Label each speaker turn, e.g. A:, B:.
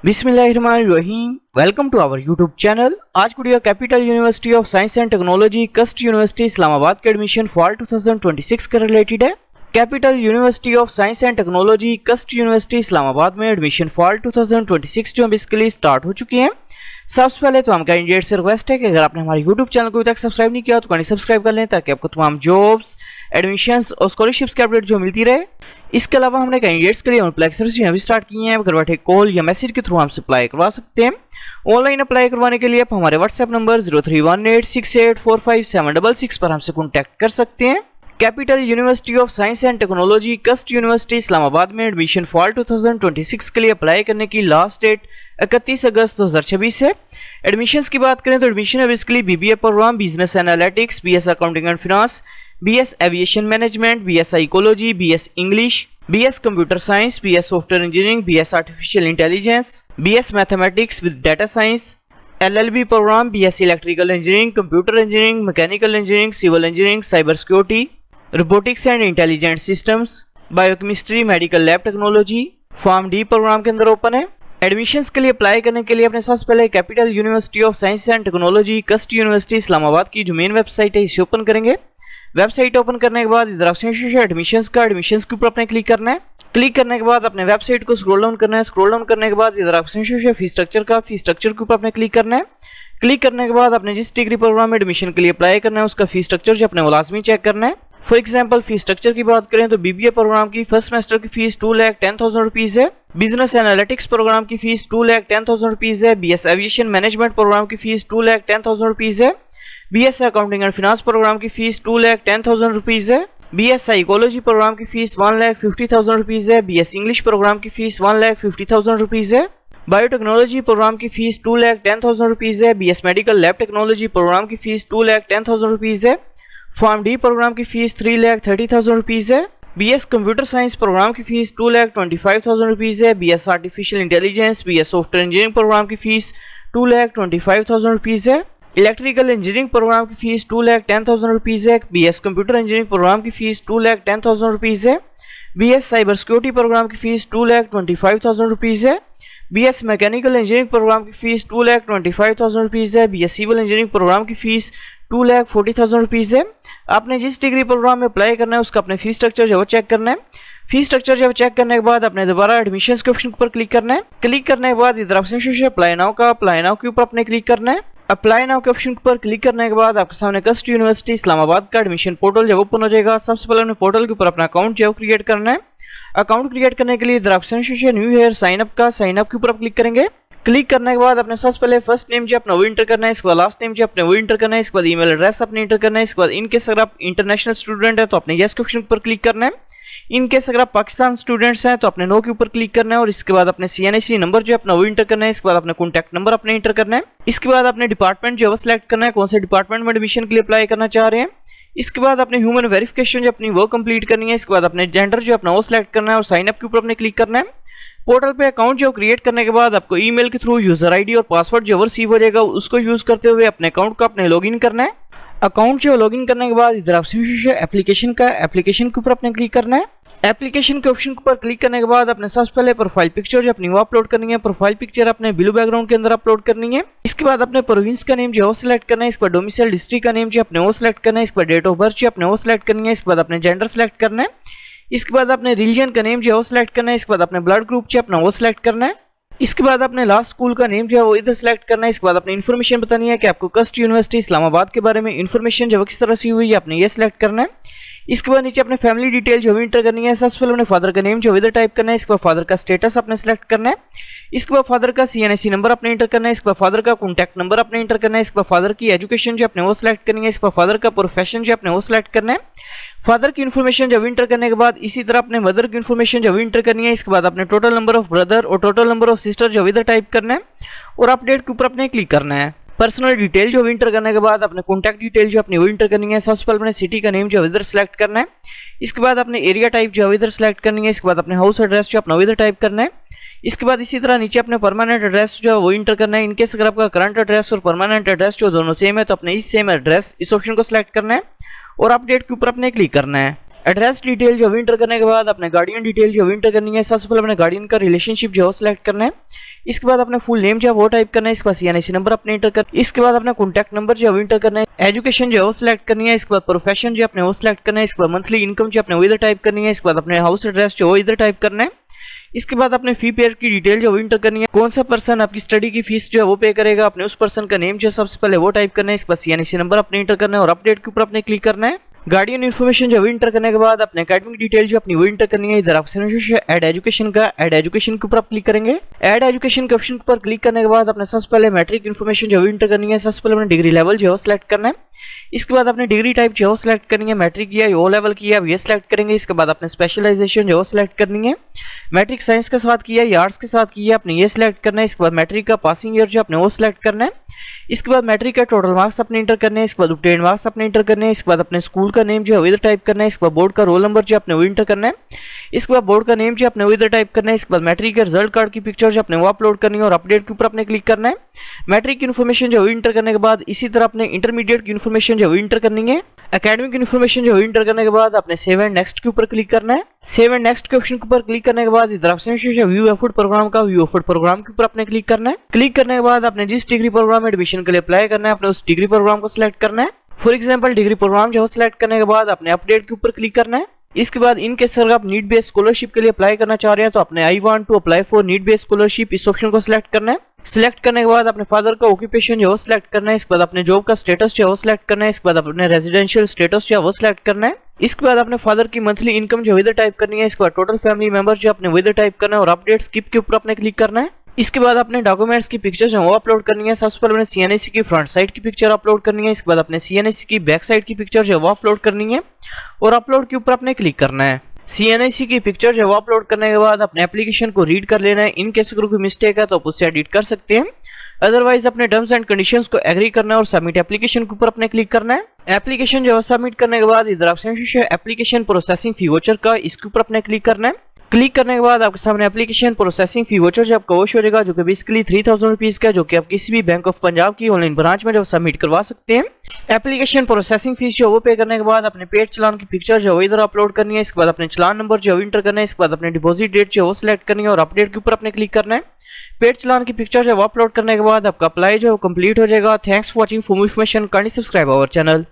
A: बिस्मिल्लाहिर्रहमानिर्रहीम। Welcome to our YouTube channel. आज video Capital University of Science and Technology CUST University Islamabad के admission fall 2026 के related है। Capital University of Science and Technology CUST University Islamabad में admission fall 2026 जो basically start हो चुकी है। सबसे पहले तो हम कैंडिडेट से रिक्वेस्ट है कि अगर आपने हमारे यूट्यूब चैनल को अभी तक सब्सक्राइब नहीं किया तो कहीं सब्सक्राइब कर लें ताकि आपको तमाम जॉब्स, एडमिशंस और स्कॉलरशिप्स के अपडेट जो मिलती रहे। इसके अलावा हमने कैंडिडेट्स के लिए अप्लाई सर्विस भी स्टार्ट की है। घर बैठे कॉल या मैसेज के थ्रू हमसे अप्लाई करवा सकते हैं। ऑनलाइन अप्लाई करवाने के लिए आप हमारे व्हाट्सएप नंबर 031868457666 पर हमसे कॉन्टैक्ट कर सकते हैं। Capital University of Science and Technology CUST University Islamabad में एडमिशन फॉल 2026 के लिए अप्लाई करने की लास्ट डेट 31 अगस्त 2026 है। एडमिशंस की बात करें तो एडमिशन है basically BBA program, business analytics, BS accounting and finance, BS aviation management, BS psychology, BS English, BS computer science, BS software engineering, BS artificial intelligence, BS mathematics with data science, LLB program, BS electrical engineering, computer engineering, mechanical engineering, civil engineering, cyber security, robotics and intelligent systems, biochemistry, medical lab technology pharm D program के अंदर open है। Admissions के लिए apply करने के लिए अपने सबसे पहले capital University of Science and Technology CUST University Islamabad की जो मेन वेबसाइट है इसे ओपन करेंगे। वेबसाइट ओपन करने के बाद इधर ऑप्शन एडमिशंस के ऊपर आपने क्लिक करना है। क्लिक करने के बाद अपने वेबसाइट को स्क्रॉल डाउन करना है। स्क्रॉल डाउन करने के बाद इधर ऑप्शन फी स्ट्रक्चर के ऊपर आपने क्लिक करना है। क्लिक करने के बाद अपने जिस डिग्री प्रोग्राम में एडमिशन के लिए अप्लाई करना है उसका फी स्ट्रक्चर जो अपने लाजमी चेक करना है। फॉर एग्जांपल फी स्ट्रक्चर की बात करें तो बीबीए प्रोग्राम की फर्स्ट सेमेस्टर की फीस 2,10,000 रुपीज है। बिजनेस एनालिटिक्स प्रोग्राम की फीस 2,10,000 रुपीज है। बीएस एविएशन मैनेजमेंट प्रोग्राम की फीस 2,10,000 रुपीज है। BS accounting and finance program की फीस 2,10,000 रुपीज है। बीएस साइकोलॉजी प्रोग्राम की फीस 1,50,000 रुपीज है। बीएस इंग्लिश प्रोग्राम की फीस 1,50,000 रुपीज है। बायोटेक्नोलॉजी प्रोग्राम की फीस 2,10,000 रुपीज है। BS medical lab technology program की फीस 2,10,000 रुपीज है। फॉर्म डी प्रोग्राम की फीस 3,30,000 रुपीज है। बीएस कंप्यूटर साइंस प्रोग्राम की फीस 2,25,000 रुपीज है। BS artificial intelligence, BS software engineering program की फीस 2,25,000 रुपीज है। इलेक्ट्रिकल इंजीनियरिंग प्रोग्राम की फीस 2,10,000 रुपीज है। बीएस कंप्यूटर इंजीनियरिंग प्रोग्राम की फीस 2,10,000 रुपीज है। बीएस साइबर सिक्योरिटी प्रोग्राम की फीस 2,25,000 रुपीज है। बीएस मैकेनिकल इंजीनियरिंग प्रोग्राम की फीस 2,25,000 रुपीज है। बीएस सिविल इंजीनियरिंग प्रोग्राम की फीस 2,40,000 रुपीज है। आपने जिस डिग्री प्रोग्राम में अप्लाई करना है उसका अपने फी स्ट्रक्चर जो चेक करना है। फी स्ट्रक्चर जब चेक करने के बाद अपने दोबारा एडमिशंस के ऑप्शन पर क्लिक करना है। क्लिक करने के बाद इधर ऑप्शन अप्लाई नाउ के ऊपर अपने क्लिक करना है। अप्लाई नाउ के ऑप्शन पर क्लिक करने के बाद आपके सामने कस्ट यूनिवर्सिटी इस्लामाबाद का एडमिशन पोर्टल जब ओपन हो जाएगा सबसे पहले अपने पोर्टल के ऊपर अपना अकाउंट जो क्रिएट करना है। अकाउंट क्रिएट करने के लिए इधर option new here sign up के ऊपर क्लिक करेंगे। क्लिक करने के बाद अपने सबसे पहले फर्स्ट नेम जो अपना वो इंटर करना है। इसके बाद लास्ट नेम जो अपने वो इंटर करना है। इसके बाद ईमेल एड्रेस अपने इंटर करना है। इसके बाद इनकेस अगर आप इंटरनेशनल स्टूडेंट है तो अपने यस के ऑप्शन पर क्लिक करना है। इनकेस अगर आप पाकिस्तान स्टूडेंट्स हैं तो अपने नो के ऊपर क्लिक करना है और इसके बाद अपने सीएनआईसी नंबर जो अपना वो इंटर करना है। इसके बाद अपने कॉन्टैक्ट नंबर अपने इंटर करना है। इसके बाद अपने डिपार्टमेंट जो सिलेक्ट करना है, कौन से डिपार्टमेंट में एडमिशन के लिए अप्लाई करना चाह रहे हैं। इसके बाद अपने ह्यूमन वेरिफिकेशन जो अपनी वो कंप्लीट करनी है। इसके बाद अपने जेंडर जो अपना वो सिलेक्ट करना है और साइन अप के ऊपर अपने क्लिक करना है। पोर्टल पे अकाउंट जो क्रिएट करने के बाद आपको ईमेल के थ्रू यूजर आईडी और पासवर्ड जो रिसीव हो जाएगा उसको यूज करते हुए अपने अकाउंट को अपने लॉगिन करना है। अकाउंट जो लॉगिन करने के बाद इधर एप्लीकेशन के ऊपर अपने क्लिक करना है। एप्लीकेशन के ऑप्शन पर क्लिक करने के बाद अपने सबसे पहले प्रोफाइल पिक्चर जो अपनी वो अपलोड करनी है। प्रोफाइल पिक्चर अपने ब्लू बैकग्राउंड के अंदर अपलोड करनी है। इसके बाद अपने प्रोविंस का नेम जो वो सिलेक्ट करना है। इसके बाद डोमिसाइल डिस्ट्रिक्ट का नेम जो अपने वो सिलेक्ट करना है। इसके बाद डेट ऑफ बर्थ जो अपने वो सिलेक्ट करनी है। इसके बाद अपने जेंडर सिलेक्ट करना है। इसके बाद अपने रिलीजन का नेम जो वो सिलेक्ट करना है। इसके बाद अपने ब्लड ग्रुप जो अपना वो सिलेक्ट करना है। इसके बाद अपने लास्ट स्कूल का नेम जो है वो इधर सिलेक्ट करना है। इसके बाद अपनी इन्फॉर्मेशन बतानी है कि आपको कस्ट यूनिवर्सिटी इस्लामाबाद के बारे में इन्फॉर्मेशन जो किस तरह से हुई है आपने ये सिलेक्ट करना है। इसके बाद नीचे अपने फैमिली डिटेल जो भी इंटर करनी है। सबसे पहले अपने फादर का नेम जो इधर टाइप करना है। इसके बाद फादर का स्टेटस अपने सिलेक्ट करना है। इसके बाद फादर का सीएनआईसी नंबर अपने इंटर करना है। इसके बाद फादर का कॉन्टैक्ट नंबर अपने इंटर करना है। इसके बाद फादर की एजुकेशन जो अपने वो सिलेक्ट करनी है। इसके बाद फादर का प्रोफेशन जो अपने वो सिलेक्ट करना है। फादर की इन्फॉर्मेशन जब इंटर करने के बाद इसी तरह अपने मदर की इन्फॉर्मेशन जब इंटर करनी है। इसके बाद अपने टोटल नंबर ऑफ ब्रदर और टोटल नंबर ऑफ सिस्टर जो इधर टाइप करना है और अपडेट के ऊपर अपने क्लिक करना है। पर्सनल डिटेल जो इंटर करने के बाद अपने कॉन्टैक्ट डिटेल जो अपनी वो इंटर करनी है। सबसे पहले अपने सिटी का नेम जो इधर सिलेक्ट करना है। इसके बाद अपने एरिया टाइप जो इधर सिलेक्ट करनी है। इसके बाद अपने हाउस एड्रेस जो अपना इधर टाइप करना है। इसके बाद इसी तरह नीचे अपने परमानेंट एड्रेस जो वो इंटर करना है। इनकेस अगर आपका करंट एड्रेस और परमानेंट एड्रेस जो दोनों सेम है तो अपने इस सेम एड्रेस इस ऑप्शन को सिलेक्ट करना है और अपडेट के ऊपर अपने क्लिक करना है। एड्रेस डिटेल जो इंटर करने के बाद अपने गार्डियन डिटेल जो इंटर करनी है। सबसे पहले अपने गार्डियन का रिलेशनशिप जो सिलेक्ट करना है। इसके बाद अपने फुल नेम जो है वो टाइप करना है, इसके बाद सीएनआईसी नंबर अपने इंटर कर, इसके बाद अपना कॉन्टैक्ट नंबर जो है वो इंटर करना है, एजुकेशन जो है वो सिलेक्ट करनी है, इसके बाद प्रोफेशन जो अपने वो सिलेक्ट करना है, इसके बाद मंथली इनकम जो अपने वो इधर टाइप करनी है, इसके बाद अपने हाउस एड्रेस जो वो इधर टाइप करना है, इसके बाद अपने फी पेयर की डिटेल जो इंटर करनी है, कौन सा पर्सन आपकी स्टडी की फीस जो है वो पे करेगा, अपने उस पर्सन का नेम जो है सबसे पहले वो टाइप करना है, इसके बाद सीएनआईसी नंबर अपने इंटर करना है और अपडेट के ऊपर अपने क्लिक करना है। गार्डियन इन्फॉर्मेशन जो इंटर करने के बाद अपने एकेडमिक डिटेल जो अपनी वो इंटर करनी है, इधर ऑप्शन है ऐड एजुकेशन का, ऐड एजुकेशन के ऊपर आप क्लिक करेंगे। ऐड एजुकेशन के ऑप्शन पर क्लिक करने के बाद अपने सबसे पहले मैट्रिक इन्फॉर्मेशन जो इंटर करनी है, सबसे पहले अपने डिग्री लेवल जो है सिलेक्ट करना है, इसके बाद अपने डिग्री टाइप जो सिलेक्ट करनी है, मैट्रिक या ओ लेवल की है ये सिलेक्ट करेंगे, इसके बाद अपने स्पेशलाइजेशन जो सिलेक्ट करनी है, मैट्रिक साइंस के साथ किया या आर्ट्स के साथ किया अपने ये सिलेक्ट करना है, इसके बाद मैट्रिक का पासिंग ईयर जो अपने वो सिलेक्ट करना है, इसके बाद मैट्रिक का टोटल मार्क्स अपने इंटर करने हैं, इसके बाद ऑब्टेन मार्क्स अपने इंटर करने हैं, इसके बाद अपने स्कूल का नेम जो है इधर टाइप करना है, इसके बाद बोर्ड का रोल नंबर जो अपने वो इंटर करना है, इसके बाद बोर्ड का नेम जो अपने वो इधर टाइप करना है, इसके बाद मैट्रिक के रिजल्ट कार्ड की पिक्चर जो अपने वो अपलोड करनी है और अपडेट के ऊपर अपने क्लिक करना है। मैट्रिक की इन्फॉर्मेशन जो इंटर करने के बाद इसी तरह अपने इंटरमीडिएट की इन्फॉर्मेशन जो इंटर करनी है, एकेडमिक इन्फॉर्मेशन जो इंटर करने के बाद अपने सेव एंड नेक्स्ट के ऊपर क्लिक करना है। सेव एंड नेक्स्ट के ऑप्शन के ऊपर क्लिक करने के बाद इधर ऑप्शन है व्यू एफर्ट प्रोग्राम का, व्यू एफर्ट प्रोग्राम के ऊपर अपने क्लिक करना है। क्लिक करने के बाद अपने जिस डिग्री प्रोग्राम में एडमिशन के लिए अप्लाई करना है अपने उस डिग्री प्रोग्राम को सिलेक्ट करना है। फॉर एग्जांपल डिग्री प्रोग्राम जो सिलेक्ट करने के बाद अपने अपडेट के ऊपर क्लिक करना है। इसके बाद इनके अगर आप नीड बेस्ड स्कॉलरशिप के लिए अप्लाई करना चाह रहे हैं तो अपने I want to apply for need based scholarship इस ऑप्शन को सिलेक्ट करना है। सिलेक्ट करने के बाद अपने फादर का ऑक्यूपेशन जो सिलेक्ट करना है, इसके बाद अपने जॉब का स्टेटस जो सिलेक्ट करना है, इसके बाद अपने रेजिडेंशियल स्टेटस जो वो सिलेक्ट करना है, इसके बाद अपने फादर की मंथली इनकम जो इधर टाइप करनी है, इसके बाद टोटल फैमिली मेंबर्स जो अपने इधर टाइप करना है और अपडेट स्किप के ऊपर अपने क्लिक करना है। इसके बाद अपने डॉक्यूमेंट्स की पिक्चर्स वो अपलोड करनी है। सबसे पहले अपने सीएनआईसी की फ्रंट साइड की पिक्चर अपलोड करनी है, इसके बाद अपने सीएनआईसी की बैक साइड की पिक्चर जो वो अपलोड करनी है और अपलोड के ऊपर अपने क्लिक करना है। सीएनआईसी की पिक्चर जो अपलोड करने के बाद अपने एप्लीकेशन को रीड कर लेना है। इन केस अगर कोई मिस्टेक है तो आप उससे एडिट कर सकते हैं, अदरवाइज अपने टर्म्स एंड कंडीशंस को एग्री करना है और सबमिट एप्लीकेशन के ऊपर अपने क्लिक करना है। एप्लीकेशन जो सबमिट करने के बाद इधर ऑप्शन है एप्लीकेशन प्रोसेसिंग फी वाउचर का, इसके ऊपर अपने क्लिक करना है। क्लिक करने के बाद आपके सामने एप्लीकेशन प्रोसेसिंग फी वाउचर जो आपका वॉश हो जाएगा, जो कि बेसिकली 3000 रुपीज का, जो कि आप किसी भी बैंक ऑफ पंजाब की ऑनलाइन ब्रांच में जो सबमिट करवा सकते हैं। एप्लीकेशन प्रोसेसिंग फीस जो वो पे करने के बाद अपने पेड चलान की पिक्चर जो इधर अपलोड करनी है, इसके बाद अपने चलान नंबर जो इंटर करना है, इसके बाद अपने डिपॉजिट डेट जो वो सिलेक्ट करनी है और अपडेट के ऊपर अपने क्लिक करना है। पेड चलान की पिक्चर जो अपलोड करने के बाद आपका अप्लाई जो कंप्लीट हो जाएगा। Thanks for watching. For more information kindly subscribe our channel.